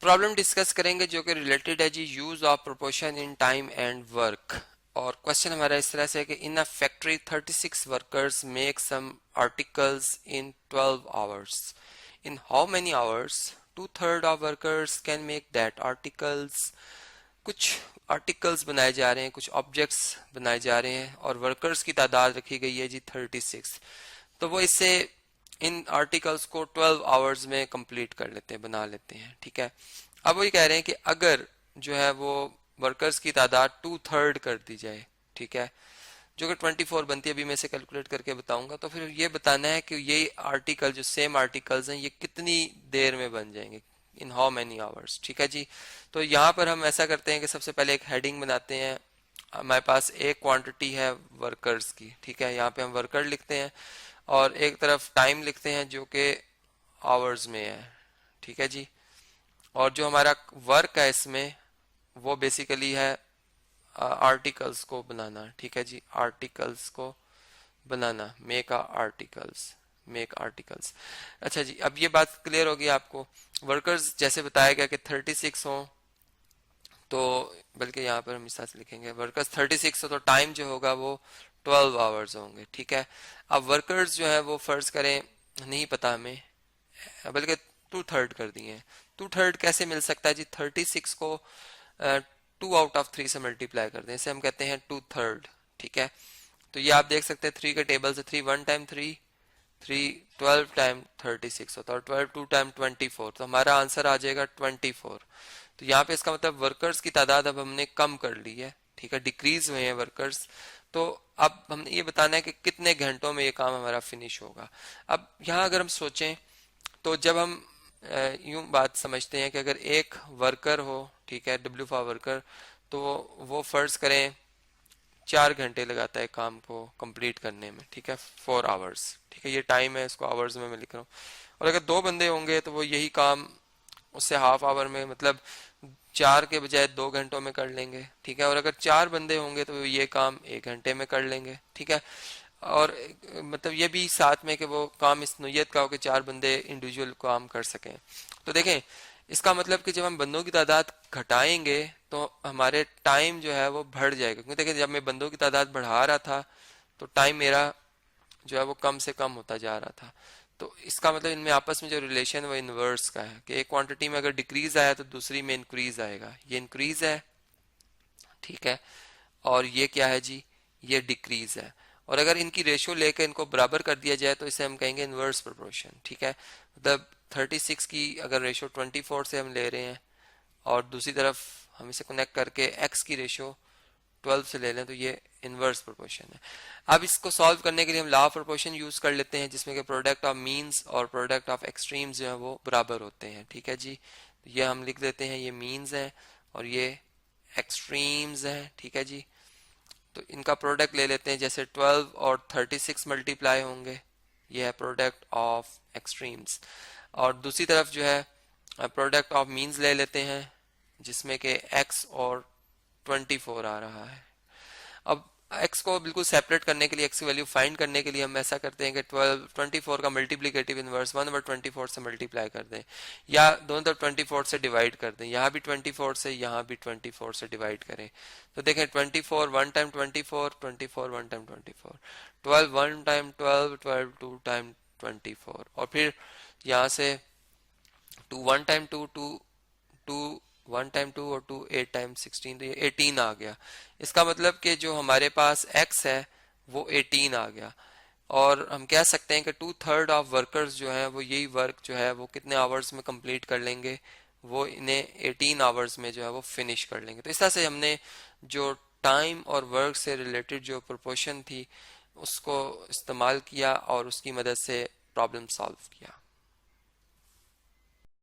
Problem discuss करेंगे जो कि रिलेटेड है जी use of proportion in time and work. और क्वेश्चन हमारा इस तरह से है कि in a factory 36 workers make some articles in 12 hours. In how many hours 2/3 of workers can make that articles. कुछ आर्टिकल्स बनाए जा रहे हैं, कुछ ऑब्जेक्ट्स बनाए जा रहे हैं और वर्कर्स की तादाद रखी गई है जी 36। तो वो इससे इन आर्टिकल्स को 12 आवर्स में कंप्लीट कर लेते हैं, बना लेते हैं। ठीक है, अब वो ये कह रहे हैं कि अगर जो है वो वर्कर्स की तादाद 2/3 कर दी जाए, ठीक है, जो कि 24 बनती है, अभी मैं इसे कैलकुलेट करके बताऊंगा। तो फिर ये बताना है कि ये आर्टिकल जो सेम आर्टिकल्स हैं ये कितनी देर में बन जाएंगे, इन हाउ मैनी आवर्स। ठीक है जी, तो यहाँ पर हम ऐसा करते हैं कि सबसे पहले एक हेडिंग बनाते हैं। हमारे पास एक क्वांटिटी है वर्कर्स की, ठीक है, यहाँ पे हम वर्कर लिखते हैं और एक तरफ टाइम लिखते हैं जो कि आवर्स में है। ठीक है जी, और जो हमारा वर्क है इसमें वो बेसिकली है आर्टिकल्स को बनाना। ठीक है जी, आर्टिकल्स को बनाना, मेक आर्टिकल्स, मेक आर्टिकल्स। अच्छा जी, अब ये बात क्लियर होगी आपको। वर्कर्स जैसे बताया गया कि 36 हों, तो बल्कि यहाँ पर हम इस तरह से लिखेंगे वर्कर्स 36 हो तो टाइम जो होगा वो 12 आवर्स होंगे। ठीक है, अब वर्कर्स जो है वो फर्ज करें नहीं पता हमें, बल्कि 2/3 कर दिए हैं। 2/3 कैसे मिल सकता है जी? 36 को 2/3 से मल्टीप्लाई कर दें, इसे हम कहते हैं 2/3। ठीक है, तो ये आप देख सकते हैं 3 के टेबल से 3 1 टाइम 3 3 12 टाइम 36 होता है और 12 2 टाइम 24, तो हमारा आंसर आ जाएगा 24। तो यहाँ पे इसका मतलब वर्कर्स की तादाद अब हमने कम कर ली है। ठीक है, डिक्रीज हुए हैं वर्कर्स। तो अब हमने ये बताना है कि कितने घंटों में ये काम हमारा फिनिश होगा। अब यहाँ अगर हम सोचें तो जब हम यूं बात समझते हैं कि अगर एक वर्कर हो, ठीक है, डब्ल्यू फॉर वर्कर, तो वो फर्ज करें 4 घंटे लगाता है काम को कंप्लीट करने में। ठीक है, 4 आवर्स। ठीक है, ये टाइम है, इसको आवर्स में मैं लिख रहा हूँ। और अगर 2 बंदे होंगे तो वो यही काम उससे हाफ आवर में, मतलब 4 के बजाय 2 घंटों में कर लेंगे। ठीक है, और अगर 4 बंदे होंगे तो ये काम 1 घंटे में कर लेंगे। ठीक है, और मतलब ये भी साथ में कि वो काम इस नोयत का हो कि 4 बंदे इंडिविजुअल काम कर सकें। तो देखें, इसका मतलब कि जब हम बंदों की तादाद घटाएंगे तो हमारे टाइम जो है वो बढ़ जाएगा, क्योंकि देखें जब मैं बंदों की तादाद बढ़ा रहा था तो टाइम मेरा जो है वो कम से कम होता जा रहा था। तो इसका मतलब इनमें आपस में जो रिलेशन वो इनवर्स का है कि एक क्वांटिटी में अगर डिक्रीज आया तो दूसरी में इंक्रीज आएगा। ये इंक्रीज है, ठीक है, और ये क्या है जी? ये डिक्रीज है। और अगर इनकी रेशियो लेकर इनको बराबर कर दिया जाए तो इसे हम कहेंगे इनवर्स प्रोपोर्शन। ठीक है, मतलब 36 की अगर रेशियो 24 से हम ले रहे हैं और दूसरी तरफ हम इसे कनेक्ट करके x की रेशियो 12 से ले लें तो ये इनवर्स प्रोपोर्शन है। अब इसको सॉल्व करने के लिए हम लॉ ऑफ प्रोपोर्शन यूज कर लेते हैं, जिसमें कि प्रोडक्ट ऑफ मीन्स और प्रोडक्ट ऑफ एक्सट्रीम्स जो है वो बराबर होते हैं। ठीक है जी, तो ये हम लिख देते हैं, ये मीन्स है और ये एक्सट्रीम्स है। ठीक है जी, तो इनका प्रोडक्ट ले लेते हैं, जैसे 12 और 36 मल्टीप्लाई होंगे, ये है प्रोडक्ट ऑफ एक्सट्रीम्स। और दूसरी तरफ जो है प्रोडक्ट ऑफ मीन्स ले लेते हैं, जिसमें कि x और 24 आ रहा है। अब x को बिल्कुल सेपरेट करने के लिए, x की वैल्यू फाइंड करने के लिए हम ऐसा करते हैं कि 24 का मल्टीप्लिकेटिव इनवर्स 1/24 से मल्टीप्लाई कर दें, या दोनों तरफ 24 से डिवाइड कर दें, यहाँ भी 24 से, यहाँ भी 24 से डिवाइड करें। तो देखें 24 1 टाइम 24, 24 1 टाइम 24, 12 1 टाइम 12, 12 2 टाइम 24, और फिर यहाँ से 2 1 टाइम 2 2 2 1 टाइम 2 और 2 8 टाइम 16, तो ये 18 आ गया। इसका मतलब कि जो हमारे पास x है वो 18 आ गया। और हम कह सकते हैं कि 2/3 ऑफ वर्कर्स जो हैं वो यही वर्क जो है वो कितने आवर्स में कंप्लीट कर लेंगे? वो इन्हें 18 आवर्स में जो है वो फिनिश कर लेंगे। तो इस तरह से हमने जो टाइम और वर्क से रिलेटेड जो प्रोपोर्शन थी उसको इस्तेमाल किया और उसकी मदद से प्रॉब्लम सॉल्व किया।